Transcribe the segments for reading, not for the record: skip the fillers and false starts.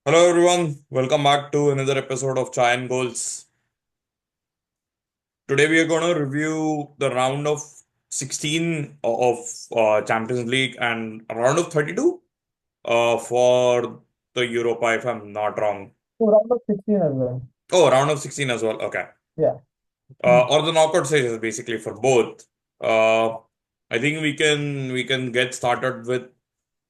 Hello everyone, welcome back to another episode of Chai and Goals. Today we are going to review the round of 16 of Champions League and a round of 32 for the Europa, if I'm not wrong. So round of 16 as well. Oh, round of 16 as well. Okay. Yeah. Hmm. Or the knockout stages basically for both. Uh, I think we can get started with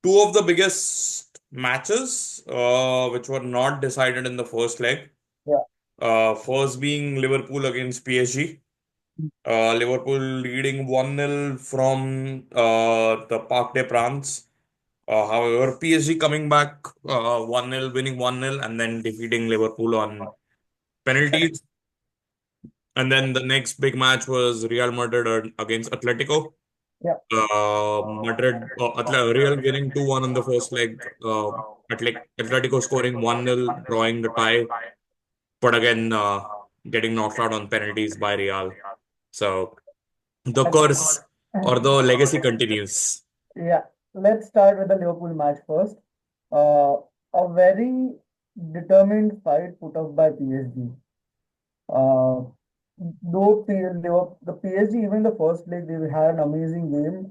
two of the biggest matches which were not decided in the first leg. Yeah. First being Liverpool against PSG. Liverpool leading 1-0 from the Parc des Princes. However, PSG coming back 1-0, winning 1-0, and then defeating Liverpool on penalties. And then the next big match was Real Madrid against Atletico. Yeah. Real winning 2-1 in the first leg. Atletico scoring 1-0, drawing the tie, but again, getting knocked out on penalties by Real. So the I curse or the legacy continues. Yeah. Let's start with the Liverpool match first. Uh, a very determined fight put up by PSG. Uh, though the PSG, even the first leg, they had an amazing game,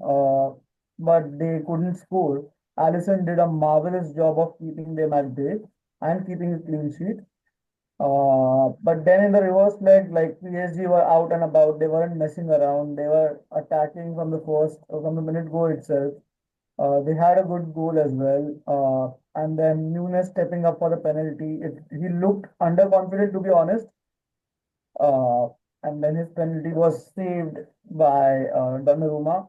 but they couldn't score. Alisson did a marvelous job of keeping them at bay and keeping a clean sheet. But then in the reverse leg, like PSG were out and about, they weren't messing around. They were attacking from the minute go itself. They had a good goal as well. And then Nunes stepping up for the penalty. He looked underconfident, to be honest. Uh, and then his penalty was saved by Donnarumma.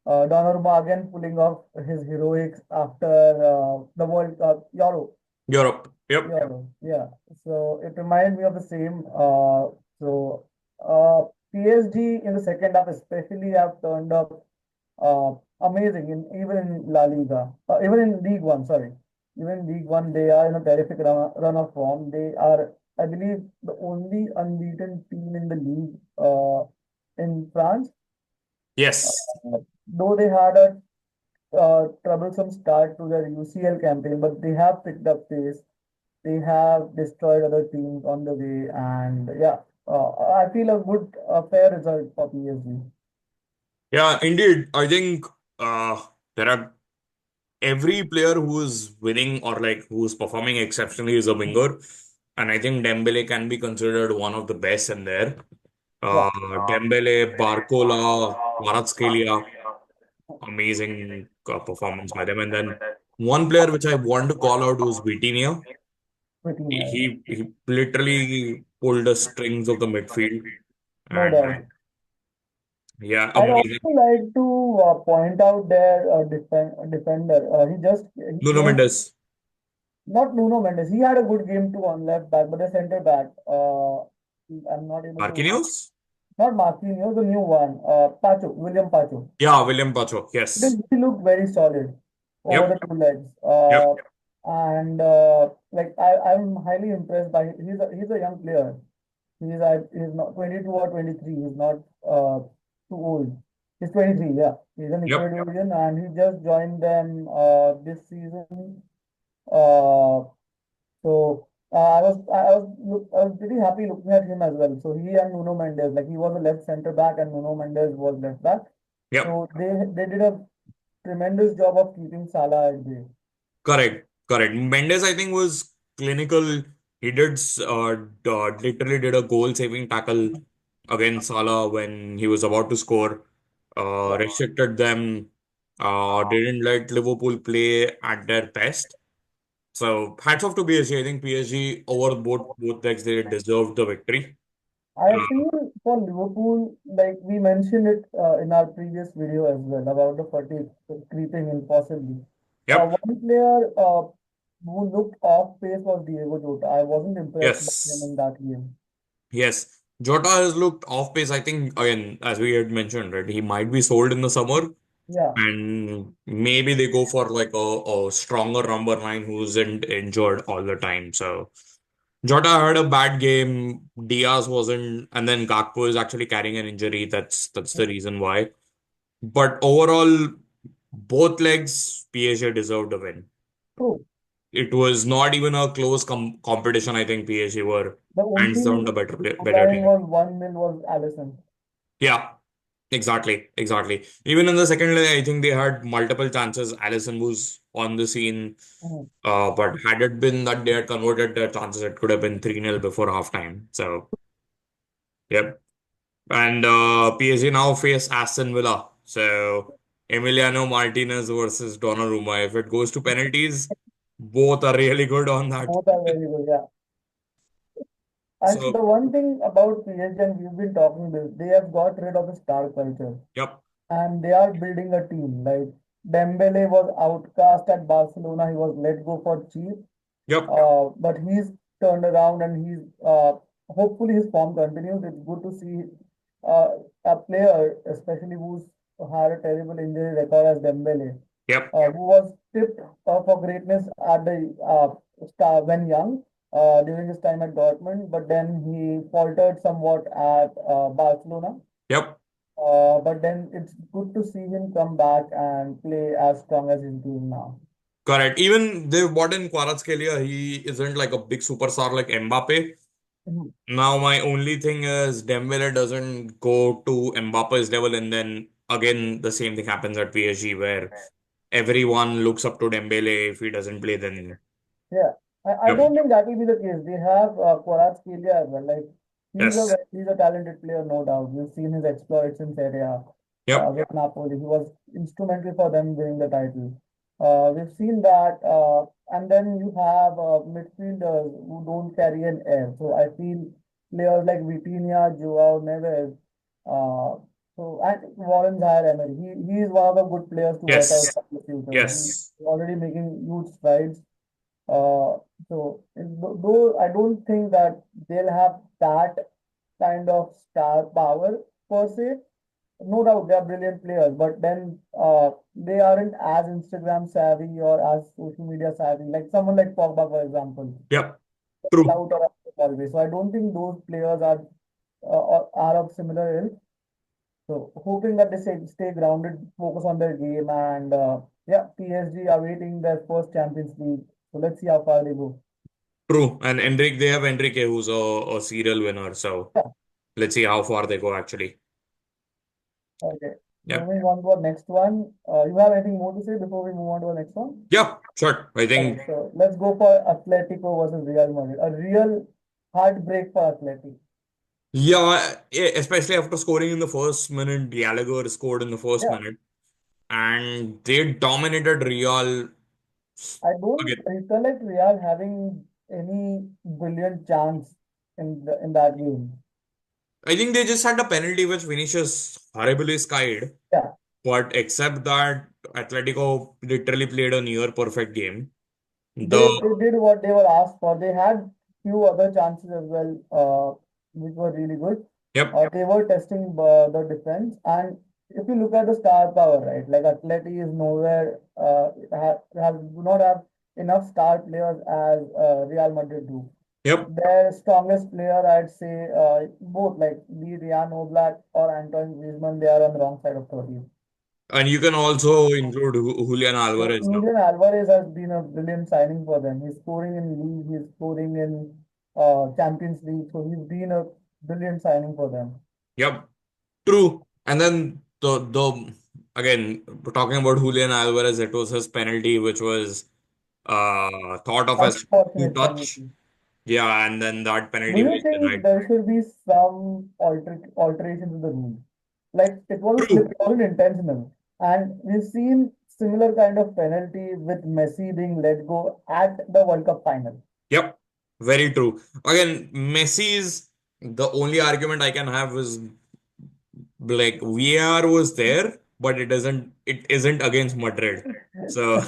Donnarumma again pulling off his heroics after the World Cup Euro. Europe. Yep. Yeah, yeah. So it reminded me of the same. So uh, PSG in the second half especially have turned up amazing in even in La Liga, even in League One. Sorry, even in League One they are in a terrific run of form. They are, I believe, the only unbeaten team in the league in France. Yes. Though they had a troublesome start to their UCL campaign, but they have picked up pace. They have destroyed other teams on the way, and yeah, I feel a good, fair result for PSG. Yeah, indeed. I think there are every player who is winning or like who's performing exceptionally is a winger. And I think Dembele can be considered one of the best in there. Yeah, Dembele, Barcola, Kvaratskhelia, amazing performance by them. And then one player which I want to call out was Vitinha. pretty nice. He literally pulled the strings of the midfield, No and doubt. yeah, I'd also amazing. like to point out their defender. He Nuno came, Mendes, not Nuno Mendes. He had a good game too on left back, but the center back. I'm not able to. Marquinhos, Not Marquinhos, the new one. Pacho, William Pacho. yeah, William Pacho, yes, He looked very solid over yep, the two legs. yep, And like I'm highly impressed by he's a young player. He's not 22 or 23. He's not too old. He's 23, yeah. He's an yep, Ecuadorian and he just joined them this season. Uh, I was pretty happy looking at him as well. So he and Nuno Mendes, like he was a left center back and Nuno Mendes was left back. yep. So they did a tremendous job of keeping Salah at bay. Correct, correct. Mendes, I think, was clinical. He did literally did a goal-saving tackle against Salah when he was about to score. Yeah. Restricted them. Didn't let Liverpool play at their best. So hats off to PSG. I think PSG over both legs they deserved the victory. I Uh, feel for Liverpool, like we mentioned it in our previous video as well about the fatigue creeping in possibly. yep. One player who looked off pace was Diego Jota. I wasn't impressed by him Yes. in that game. Yes. Jota has looked off pace. I think again, as we had mentioned, right, he might be sold in the summer. Yeah, And maybe they go for like a stronger number nine who's injured all the time. So Jota had a bad game. Diaz wasn't, and then Gakpo is actually carrying an injury. That's the reason why. But overall, both legs PSG deserved a win. true. It was not even a close competition. I think PSG were The hands down the only better line team. was 1-0 was Allison. Yeah, exactly, exactly. Even in the second leg, I think they had multiple chances. Allison was on the scene, Mhm. but had it been that they had converted their chances, it could have been 3-0 before halftime. So, yep. And PSG now face Aston Villa. So, Emiliano Martinez versus Donnarumma. If it goes to penalties, both are really good on that. Both are very good, yeah. And So, the one thing about PSG, and we've been talking this, they have got rid of the star culture yep, and they are building a team. Like Dembele was outcast at Barcelona, he was let go for cheap. yep, But he's turned around and he's hopefully his form continues. It's good to see uh, a player, especially who's had a terrible injury record as Dembele, yep, who was tipped for greatness at the star when young during his time at Dortmund, but then he faltered somewhat at Barcelona. yep. But then it's good to see him come back and play as strong as he's doing now. Correct. Even they've bought in Kvaratskhelia. He isn't like a big superstar like Mbappe. Mhm. Now, my only thing is Dembele doesn't go to Mbappe's level, and then again the same thing happens at PSG where everyone looks up to Dembele. If he doesn't play, then Yeah, I yep, don't think that will be the case. They have Kvaratskhelia as well. Like yes, he's a talented player, no doubt. We've seen his exploits in Serie A yep, with Napoli. He was instrumental for them winning the title. We've seen that, and then you have midfielders who don't carry an air. So I feel players like Vitinha, Joao Neves, and Warren Zaire-Emery. He is one of the good players to watch out yes, for the future. yes, He's already making huge strides. Though I don't think that they'll have that kind of star power per se. No doubt they are brilliant players, but then they aren't as Instagram savvy or as social media savvy. Like someone like Pogba, for example, yep, true, loud or always. So I don't think those players are of similar ilk. So hoping that they stay grounded, focus on their game, and yeah, PSG are waiting their first Champions League. So let's see how far they go. true. And they have Enrique, who's a serial winner. So Yeah. let's see how far they go actually. Okay. Yep. Moving on to our next one. You have anything more to say before we move on to the next one? Yeah, sure. I Okay, think, so let's go for Atletico versus Real Madrid. A real heartbreak for Atleti. yeah, especially after scoring in the first minute, Gallagher scored in the first Yeah, minute, and they dominated Real I don't again. recollect Real having any brilliant chance in that game. I think they just had a penalty which Vinicius horribly skied, Yeah, but except that, Atletico literally played a near perfect game. they The they did what they were asked for. They had few other chances as well, which were really good. yep, They were testing the defense, and if you look at the star power, right, like Atleti is nowhere do not have enough star players as Real Madrid do. yep. Their strongest player, I'd say, both like be it Jan Oblak or Antoine Griezmann, they are on the wrong side of 30. And you can also include Julian So Alvarez now. Julian Alvarez has been a brilliant signing for them. He's scoring in league, he's scoring in Champions League, so he's been a brilliant signing for them. Yep, true. And then the again talking about Julian Alvarez, it was his penalty which was thought of as to Unfortunate touch. penalty. Yeah, and then that Do penalty you was think denied. there should be some alterations in the rule? Like it was a slip, True. it wasn't intentional. And we've seen similar kind of penalty with Messi being let go at the World Cup final. Yep. Very true. Again, Messi's the only argument I can have is like VAR was there, but it isn't against Madrid. So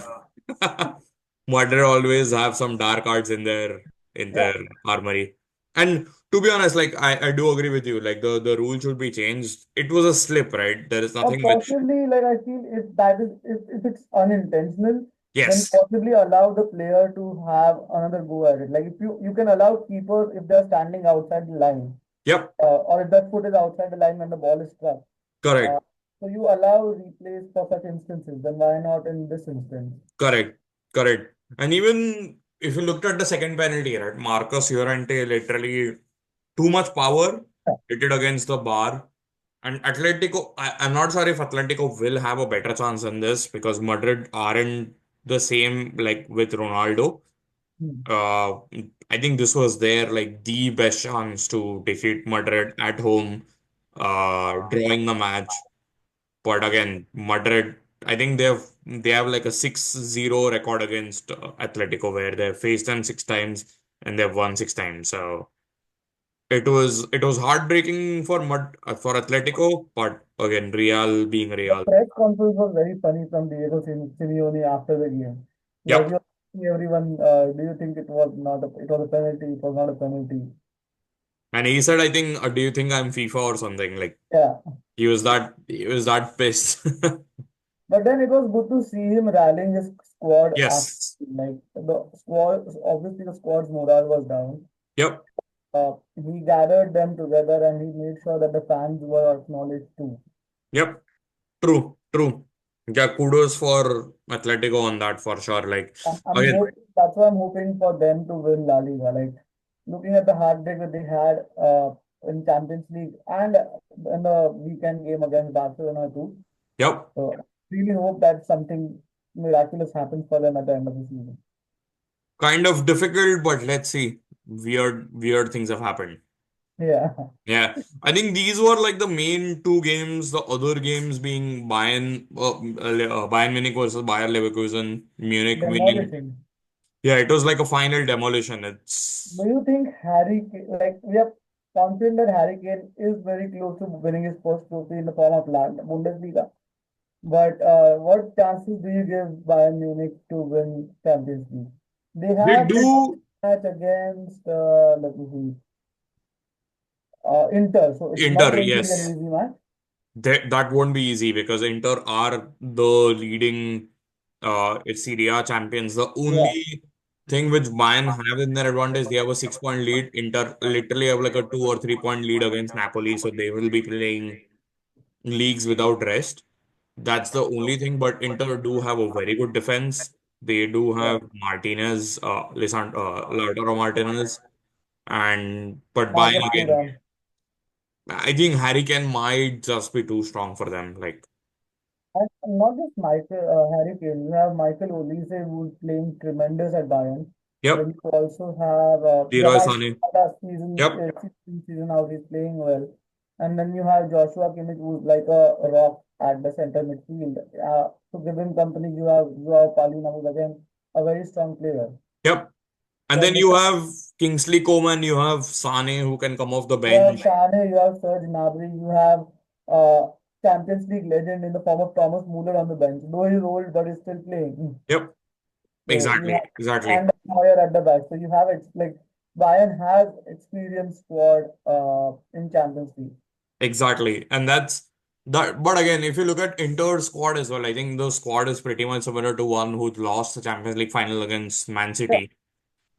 Madrid always have some dark arts in their Yeah. armory. And to be honest, like I do agree with you. Like the rule should be changed. It was a slip, right? There is Or nothing which possibly, like I feel if it's unintentional, then yes. possibly allow the player to have another go at it. Like if you can allow keepers if they're standing outside the line, Yep. or if that foot is outside the line when the ball is struck. Uh, Correct. so you allow replays for such instances, then why not in this instance? Correct. Correct. And even if you looked at the second penalty, right, Marcus Llorente literally too much power, hit it against the bar. And Atletico, I'm not sure if Atletico will have a better chance than this because Madrid aren't the same like with Ronaldo. Hmm. Uh, I think this was their like the best chance to defeat Madrid at home, drawing the match. But again, Madrid, I think they have like a 6-0 record against Atletico where they've faced them 6 times and they've won 6 times. So it was heartbreaking for Atletico, but again, Real being The Real. press conference was very funny from Diego Simeone after the game. Like Yep. you're asking everyone, do you think it was a penalty? It was not a penalty. And he said, I think, do you think I'm FIFA or something? Like Yeah. he was that pissed. But then it was good to see him rallying his squad after, Yes. like the squad, obviously the squad's morale was down. Yep. He gathered them together and he made sure that the fans were acknowledged too. Yep. True. True. Yeah, kudos for Atletico on that for sure. Like I'm again, hoping, that's why I'm hoping for them to win La Liga. Like looking at the heartbreak that they had in Champions League and in the weekend game against Barcelona too. yep. So really hope that something miraculous happens for them at the end of the season. Kind of difficult, but let's see. Weird things have happened. Yeah, Yeah, I think these were like the main two games. The other games being Bayern Munich versus Bayer Leverkusen, Munich winning. demolishing. Yeah, it was like a final demolition. Do It's you think like we are confident that Harry Kane is very close to winning his first trophy in the form of Land Bundesliga? But what chances do you give Bayern Munich to win Champions League? They they have this do match against let me see, Inter, so it's not Inter, going to be an yes. easy match. That won't be easy because Inter are the leading Serie A champions. The Yeah, only thing which Bayern have in their advantage, they have a 6 point lead. Inter literally have like a 2 or 3 point lead against Napoli, so they will be playing leagues without rest. That's the only thing. But Inter do have a very good defense. They do yeah. have Martinez, Lautaro Martinez, and but Bayern Marcus again. Thuram. I think Harry Kane might just be too strong for them. Like, And not just Harry Kane, you have Michael Olise who's playing tremendous at Bayern. yep, Then you also have Leroy Yamal Sané. last season, Yep, season out, he's playing well. And then you have Joshua Kimmich who's like a rock at the center midfield. To give him company, you have Palina who's again a very strong player. yep. And Then then the you have Kingsley Coman, you have Sané who can come off the You have bench. Sane, you have Serge Gnabry, you have Champions League legend in the form of Thomas Muller on the bench. Though he's old, but he's still playing. Yep, So you exactly, have exactly, and Neuer at the back. So you have it's like Bayern has experienced squad in Champions League. exactly. And that's that. But again, if you look at Inter's squad as well, I think the squad is pretty much similar to one who lost the Champions League final against Man Yeah, City.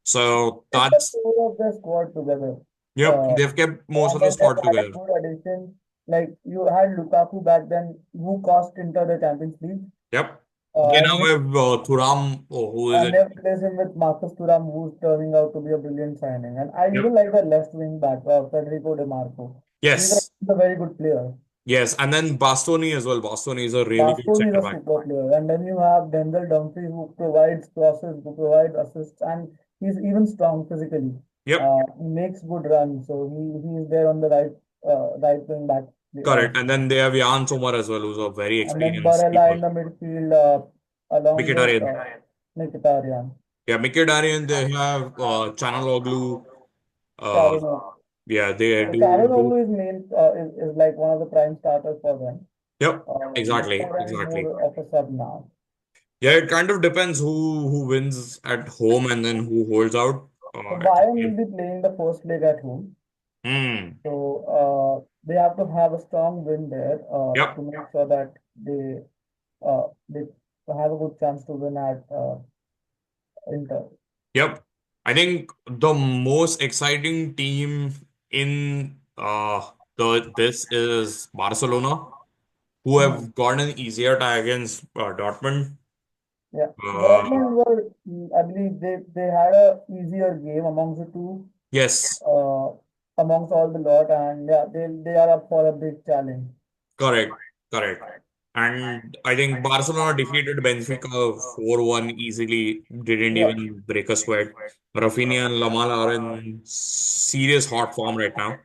So kept the that's, core of the squad together. yep, Uh, they've kept most and of the then they've squad added together. good additions. Like you had Lukaku back then, who cost Inter the Champions League. Yep. They now And then have Thuram, who is And it? they've replaced him with Marcus Thuram, who's turning out to be a brilliant signing. And I even Yep. like the left wing back, Federico De Marco. Yes. He's a very good player. Yes. And then Bastoni as well. Bastoni is a really good Bastoni is center a back. super player. And then you have Denzel Dumfries, who provides crosses, who provides assists, and he's even strong physically. Yep. He makes good runs, so he is there on the right wing back. Correct. And then they have Jan Sommer as well, who's a very And then experienced Barella keeper. in the midfield, along with Mkhitaryan. Mkhitaryan. Yeah, Mkhitaryan, they have Chanaloglu. Uh, Sharon yeah, they Sharon do. is main is like one of the prime starters for them. Yep. Exactly. Mkhitaryan is Exactly. more of a sub now. Yeah, it kind of depends who wins at home and then who holds out. So At the Bayern will game. be playing the first leg at home. Hmm. So they have to have a strong win there to Yep. make sure that they have a good chance to win at Inter. Yep. I think the most exciting team in the this is Barcelona, who Hmm. have got an easier tie against Dortmund. Yeah, Uh, Dortmund were, I believe they had a easier game amongst the two, yes, uh, amongst all the lot, and yeah, they are up for a big challenge. correct, correct. And I think Barcelona defeated Benfica 4-1 easily, didn't Yeah, even break a sweat. Rafinha and Lamela are in serious hot form right now. and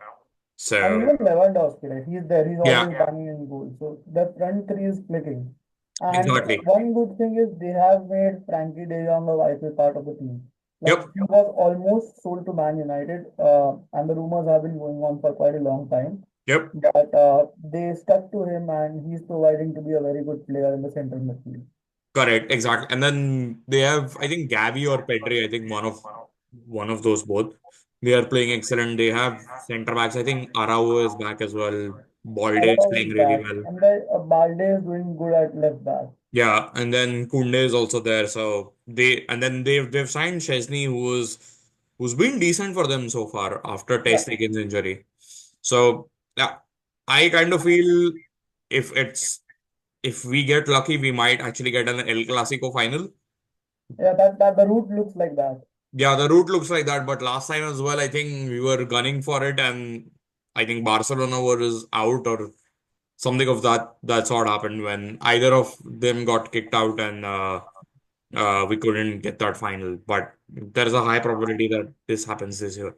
So, even Lewandowski, right? He's there. He's yeah, always banging in goal. So the front three is clicking. And exactly. one good thing is they have made Frankie De Jong a vital part of the team. Like Yep, he was almost sold to Man United, and the rumors have been going on for quite a long time. yep. But they stuck to him, and he's proving to be a very good player in the central midfield. Correct, exactly. And then they have, I think, Gavi or Pedri. I think one of those both. They are playing excellent. They have center backs. I think Araujo is back as well. Balde is Arrow playing is really back, well. and the Balde is doing good at left back. Yeah, and then Kunde is also there. So they've signed Chesney, who's been decent for them so far after Yeah, Ter injury. So yeah, I kind of feel if it's if we get lucky, we might actually get an El Clasico final. yeah, that the route looks like that. Yeah, the route looks like that, but last time as well, I think we were gunning for it, and I think Barcelona was out or something of that sort happened when either of them got kicked out, and we couldn't get that final. But there's a high probability that this happens this year.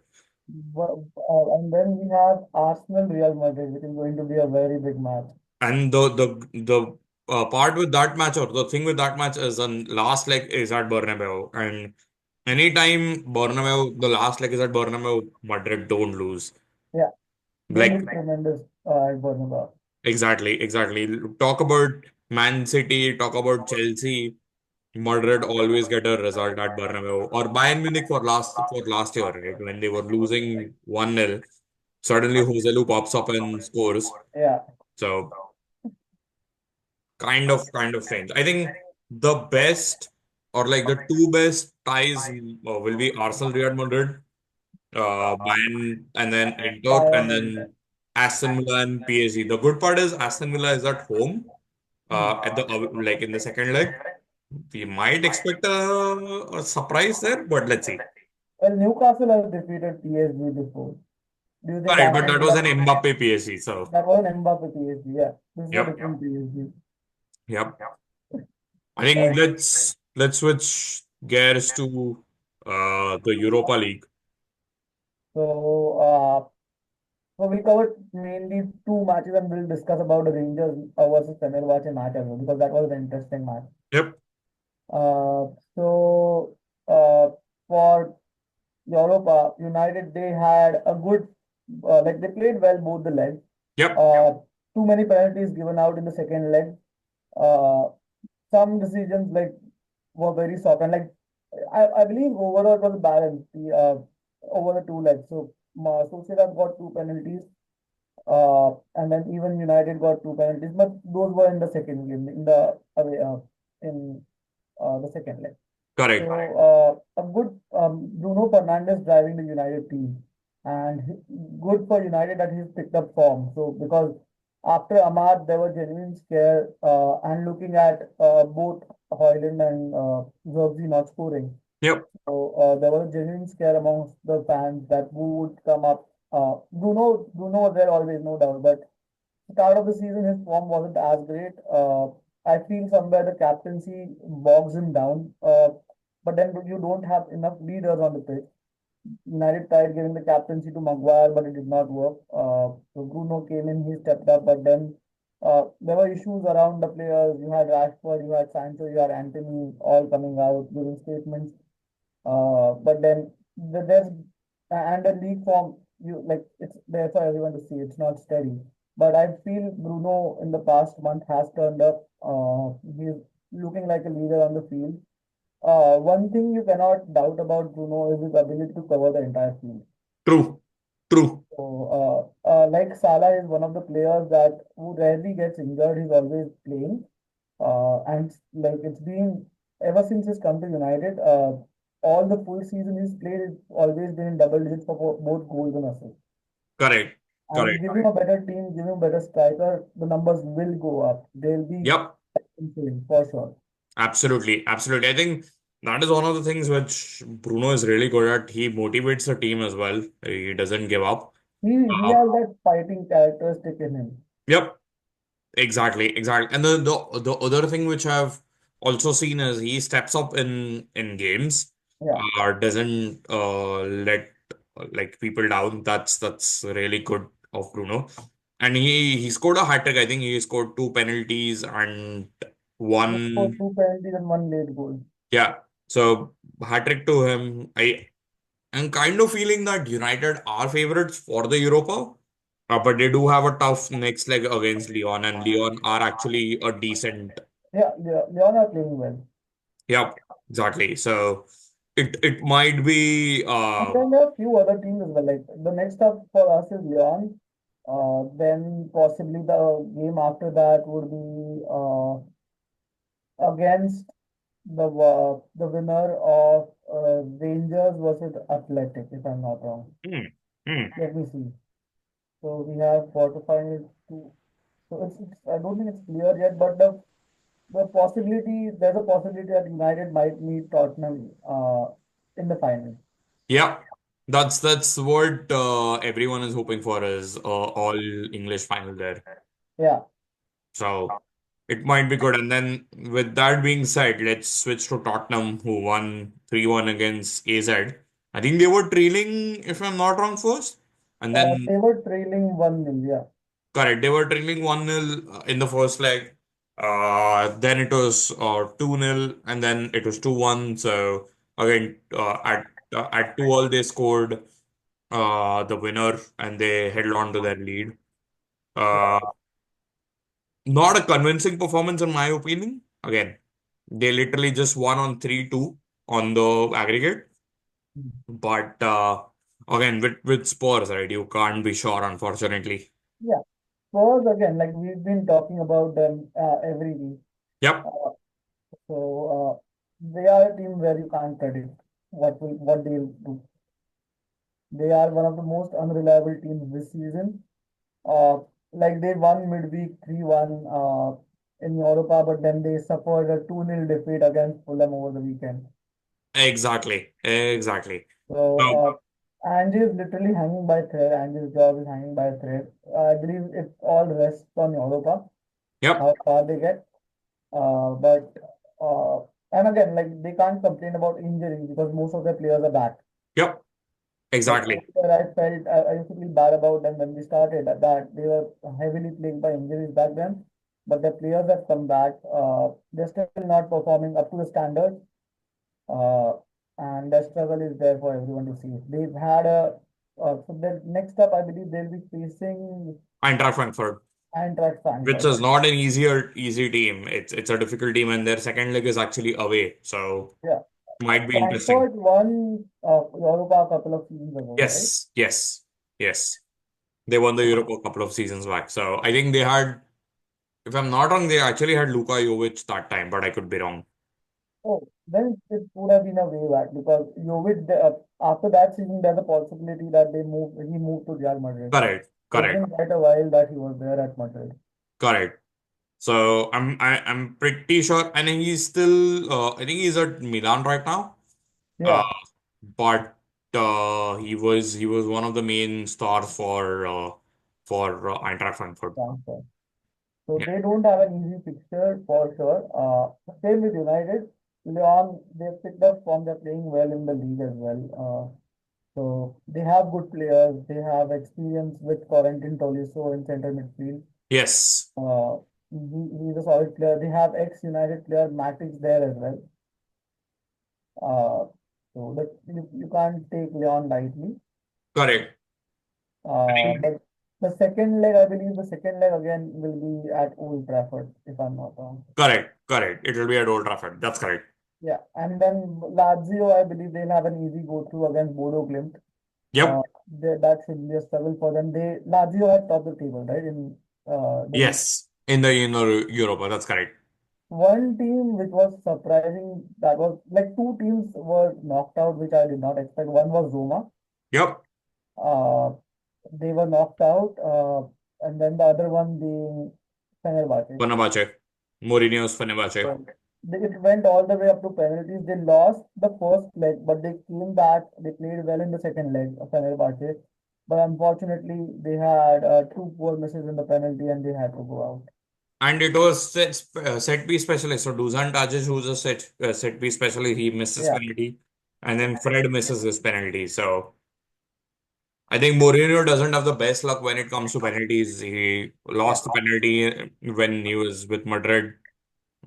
And then we have Arsenal Real Madrid, which is going to be a very big match. And the part with that match or the thing with that match is the last leg is at Bernabeu, and anytime Bernabeu, the last leg is at Bernabeu, Madrid don't lose. Yeah, they Like look tremendous at Bernabeu. exactly, exactly. Talk about Man City, talk about Chelsea. Madrid always get a result at Bernabeu or Bayern Munich for last year, right? When they were losing 1-0, suddenly Joselu pops up and scores. Yeah, So kind of strange. I think the best or like the two best ties will be Arsenal, Real Madrid, Bayern, and then Inter, and Bayern Inter. then Aston Villa and PSG. The good part is Aston Villa is at home. Hmm. At the like in the second leg, we might expect a surprise there, but let's see. Well, Newcastle has defeated PSG before. Do you think Correct, but Aston that was an Villa? Mbappe PSG. So, That was an Mbappe PSG. Yeah, this is a yep, different PSG. yep. I think let's switch gears to the Europa League. So, so we covered mainly two matches, and we'll discuss about the Rangers versus Fenerbahce match as well because that was an interesting match. Yep, Uh, so for Europa, United they had a good like they played well both the legs. yep, Uh, Too many penalties given out in the second leg. Uh, some decisions like were very soft and like I believe overall it was balanced over the two legs. So Sociedad got two penalties, and then even United got two penalties, but those were in the second game in the away in the second leg. So correct. a good Bruno Fernandes driving the United team, and good for United that he's picked up form. So because after Ahmad, there was genuine scare, and looking at both Hoyland and Xerxes not scoring. Yep, So there was a genuine scare amongst the fans that who would come up. Bruno was there always, no doubt, but start of the season, his form wasn't as great. I feel somewhere the captaincy bogs him down. But then you don't have enough leaders on the pitch. United tried giving the captaincy to Maguire, but it did not work. So Bruno came in, he stepped up, but then there were issues around the players. You had Rashford, you had Sancho, you had Anthony, all coming out giving statements. But then there's and the league form you like it's there for everyone to see. It's not steady. But I feel Bruno in the past month has turned up. He's looking like a leader on the field. One thing you cannot doubt about Bruno is his ability to cover the entire field. true, true. So, like Salah is one of the players that who rarely gets injured. He's always playing. And like it's been ever since he's come to United, all the full season he's played, it's always been in double digits for both goals and assists. Correct, And correct. give him a better team, give him a better striker, the numbers will go up. They'll be Yep. insane for sure. Absolutely, absolutely. I think that is one of the things which Bruno is really good at. He motivates the team as well. He doesn't give up. He Uh, has that fighting characteristic in him. yep, exactly, exactly. And the other thing which I've also seen is he steps up in games, Yeah. doesn't let like people down. That's really good of Bruno. And he scored a hat trick. I think he scored two penalties and He scored one. two penalties and one late goal. Yeah. So hat trick to him. I'm kind of feeling that United are favorites for the Europa, but they do have a tough next leg against Lyon, and Lyon are actually a decent. Yeah, Leon are playing well. Yep, exactly. So it might be And then there are a few other teams as well. Like the next up for us is Leon. Then possibly the game after that would be against the winner of Rangers versus Athletic, if I'm not wrong. hmm, hmm. Let me see. So we have quarterfinals two. So it's I don't think it's clear yet, but the possibility there's a possibility that United might meet Tottenham in the final. Yeah, that's what everyone is hoping for is all English final there. Yeah. So it might be good. And then with that being said, let's switch to Tottenham, who won 3-1 against AZ. I think they were trailing, if I'm not wrong, first. And then, They were trailing 1-0, yeah. correct, they were trailing 1-0 in the first leg. Then it was 2-0, and then it was 2-1. So again, at 2-all, they scored the winner and they held on to their lead. Uh, Not a convincing performance, in my opinion. Again, they literally just won on 3-2 on the aggregate. But again, with Spurs, right, you can't be sure, unfortunately. Yeah. Spurs again, like we've been talking about them every week. Yep, Uh, so they are a team where you can't predict what they'll do. They are one of the most unreliable teams this season. Like they won midweek 3-1 in Europa, but then they suffered a 2-0 defeat against Fulham over the weekend. exactly. Exactly. So So, Andy is literally hanging by a thread. Andy's job is hanging by a thread. I believe it all rests on Europa, yep, how far they get. But and again, like they can't complain about injuries because most of their players are back. yep, Like exactly. earlier I felt I used to feel bad about them when we started that they were heavily plagued by injuries back then. But the players have come back. They're still not performing up to the standards. Uh, and the struggle is there for everyone to see. They've had a so the next up, I believe they'll be facing Eintracht Frankfurt, Eintracht which Frankfurt. is not an easy team. It's a difficult team, and their second leg is actually away. So Yeah, might be interesting. Frankfurt won Europa a couple of seasons ago, right? Yes, yes, yes. They won the Europe a couple of seasons back. So I think they had, if I'm not wrong, they actually had Luka Jovic that time, but I could be wrong. Oh, then it would have been a way back because Jovic, after that season, there's a possibility that he moved to Real Madrid. Correct, So it's correct, been quite a while that he was there at Madrid. correct. So I'm pretty sure, and he's still I think he's at Milan right now. Uh, Yeah, but he was one of the main stars for Eintracht Frankfurt. transfer. So Yeah. they don't have an easy fixture for sure. Same with United. Leon, they've picked up form. They're playing well in the league as well. So they have good players. They have experience with Corentin Tolisso in center midfield. Yes. Uh, he's a solid player. They have ex-United player Matic there as well. Uh, so that you can't take Leon lightly. Correct. I think But the second leg, I believe the second leg again will be at Old Trafford, if I'm not wrong. correct. Correct. It will be at Old Trafford. That's correct. Yeah, and then Lazio, I believe they'll have an easy go through against Bodo Glimt. Yep. That should be a struggle for them. Lazio had topped the table, right? In the league. Yes. In the Europa. That's correct. One team which was surprising, that was like two teams were knocked out, which I did not expect. One was Roma. Yep. Uh, they were knocked out, and then the other one being Fenerbahce. Fenerbahce. Mourinho's Fenerbahce. it went all the way up to penalties. They lost the first leg, but they came back. They played well in the second leg of Fenerbahce. But unfortunately, they had two poor misses in the penalty and they had to go out. And it was set piece specialist. So Dusan Tadic, who's a set piece specialist, he misses Yeah, penalty, and then Fred misses his penalty. So I think Mourinho doesn't have the best luck when it comes to penalties. He yeah. lost the penalty when he was with Madrid,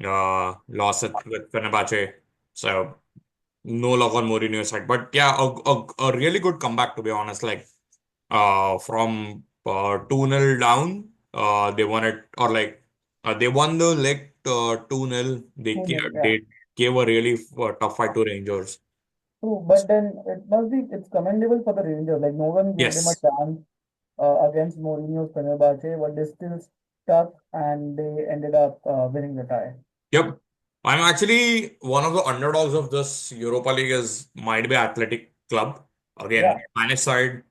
lost it with Fenerbahce. So no luck on Mourinho's side. But yeah, a really good comeback to be honest. Like from 2-0 down, they won it, or like they won the leg 2-0. 2-0, yeah. They gave a really tough fight to Rangers. True, but then it's commendable for the Rangers. Like no one gave them a Yes. chance against Mourinho's Fenerbahce, but they still stuck and they ended up winning the tie. Yep. I'm actually one of the underdogs of this Europa League is might be Athletic Club. Again, Yeah, Spanish side,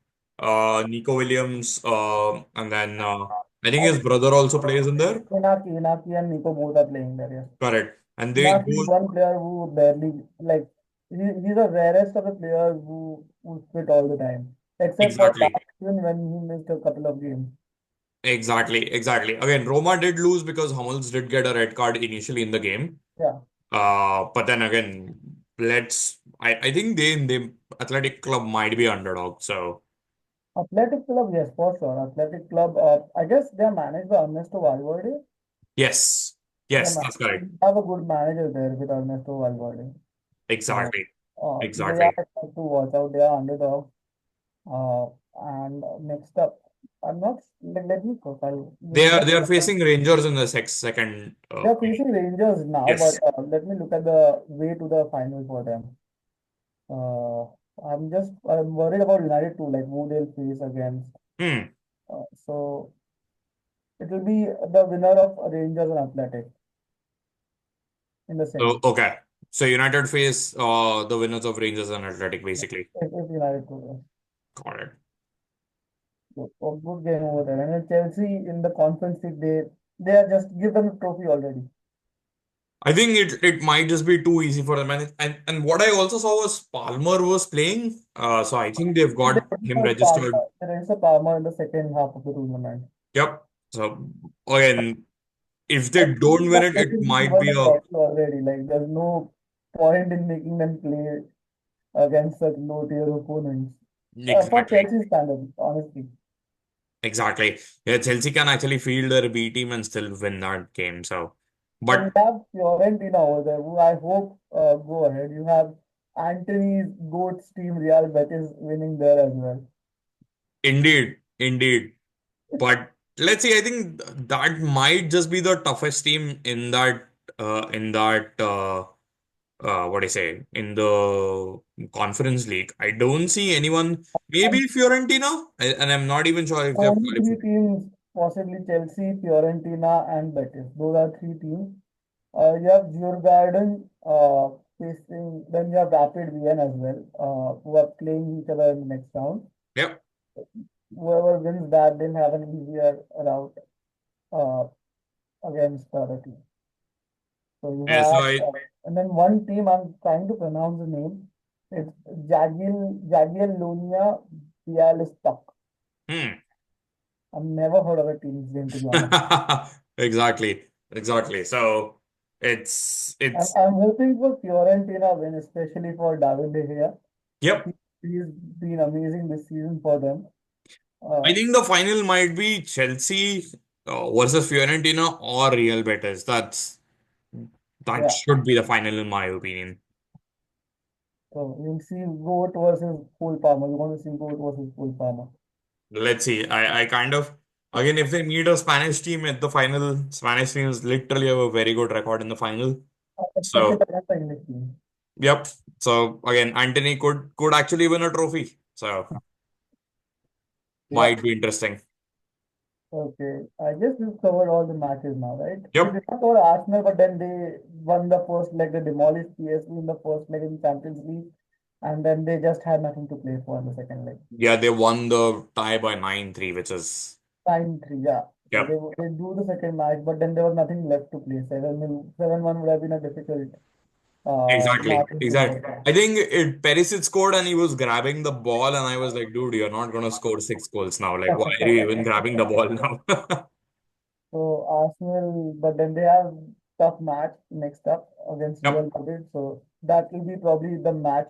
Nico Williams, and then I think his brother also plays in there. Inaki and Nico both are playing there. Yes. Correct. And they Inaki is those one player who barely like he's the rarest of the players who fit all the time, except for exactly. last season when he missed a couple of games. Exactly. Again, Roma did lose because Hummels did get a red card initially in the game. Yeah, But then again, I think they Athletic Club might be underdog. So Athletic Club, yes, for sure. Athletic Club, I guess they are managed by Ernesto Valverde. yes, They, yes, that's correct. have a good manager there with Ernesto Valverde. Uh, Exactly. they are Exactly. to watch out. They are underdogs. And next up, I'm not let me profile. They are facing Rangers in the second They are game. facing Rangers now, but Yes. let me look at the way to the final for them. I'm worried about United too, like who they'll face against. Hmm. So it will be the winner of Rangers and Athletic in the So semi. okay. So United face the winners of Rangers and Athletic basically. If United goes, Got it. so a good game over there. And then Chelsea in the Conference League, they are just give them a trophy already. I think it might just be too easy for them. And what I also saw was Palmer was playing. So I think they've They got him registered Palmer. registered. They registered Palmer in the second half of the tournament. Yep. So again, if I they think don't win that it, they it should be might given be the a trophy already. Like there's no point in making them play against such low tier opponents. For exactly. Chelsea standards, honestly. Exactly. Yeah, Chelsea can actually field their B team and still win that game. So, And you but have Fiorentina over there, who I hope go ahead. You have Anthony's GOAT's team, Real Betis, winning there as well. indeed. But let's see, I think that might just be the toughest team in that what I say in the Conference League. I don't see anyone. And Maybe Fiorentina, and I'm not even sure if they've only three qualified. teams, possibly Chelsea, Fiorentina, and Betis. Those are three teams. You have Djurgården facing, then you have Rapid Vienna as well, who are playing each other in the next round. Yep. Whoever wins that, they'll have an easier route uh, against the other team. So you Yeah, so have, I and then one team I'm trying to pronounce the name. It's Jagiellonia Bialystok. hmm. I've never heard of a team's name to be honest. Exactly. So I'm, it's I'm hoping for Fiorentina win, especially for David De Gea. yep. He's been amazing this season for them. I Uh, think the final might be Chelsea versus Fiorentina or Real Betis. That yeah. should be the final in my opinion. So you'll see Goat versus Cole Palmer. You want to see Goat versus Cole Palmer. Let's see. I kind of again if they meet a Spanish team at the final, Spanish teams literally have a very good record in the final. Especially So against the English team. yep. So again, Anthony could actually win a trophy. So Yeah. might be interesting. Okay. I guess we've covered all the matches now, right? We Yep. did not cover Arsenal, but then they won the first leg. They demolished PSV in the first leg in Champions League. And then they just had nothing to play for in the second leg. Yeah, they won the tie by 9-3, which is 9-3, yeah. So Yep. they do the second match, but then there was nothing left to play. 7-1 would have been a difficult Exactly. margin to Exactly. overcome. I think Perisic scored and he was grabbing the ball, and I was like, dude, you're not gonna score 6 goals now. Like, why are you even grabbing the ball now? So Arsenal, but then they have tough match next up against Yep. Real Madrid. So that will be probably the match,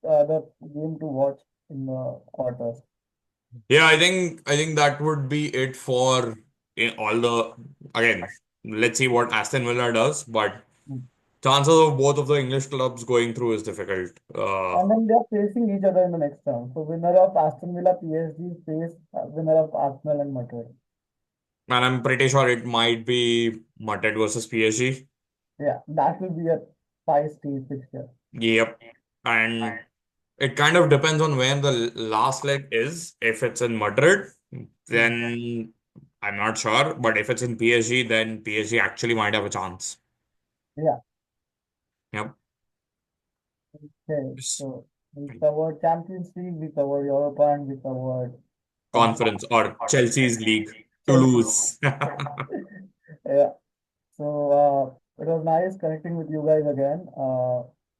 the game to watch in the quarters. Yeah, I think that would be it for all the again. Let's see what Aston Villa does, but chances of both of the English clubs going through is difficult. And then they are facing each other in the next round. So winner of Aston Villa PSG face winner of Arsenal and Madrid. And I'm pretty sure it might be Madrid versus PSG. Yeah, that will be a feisty fixture. Yep. And it kind of depends on where the last leg is. If it's in Madrid, Hmm. then I'm not sure. But if it's in PSG, then PSG actually might have a chance. Yeah. Yep. Okay. So we covered Champions League, we covered Europa, and we covered Conference or Chelsea's league to Chelsea. lose. Yeah. So it was nice connecting with you guys again.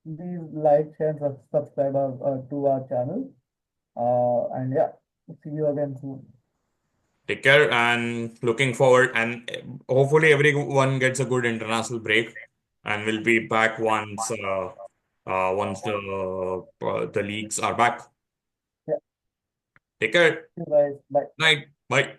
Please like, share, and subscribe to our channel. And yeah, see you again soon. Take care and looking forward. And hopefully, everyone gets a good international break. And we'll be back once the leagues are back. Yeah, Take care. see you guys. Bye. Night. Bye.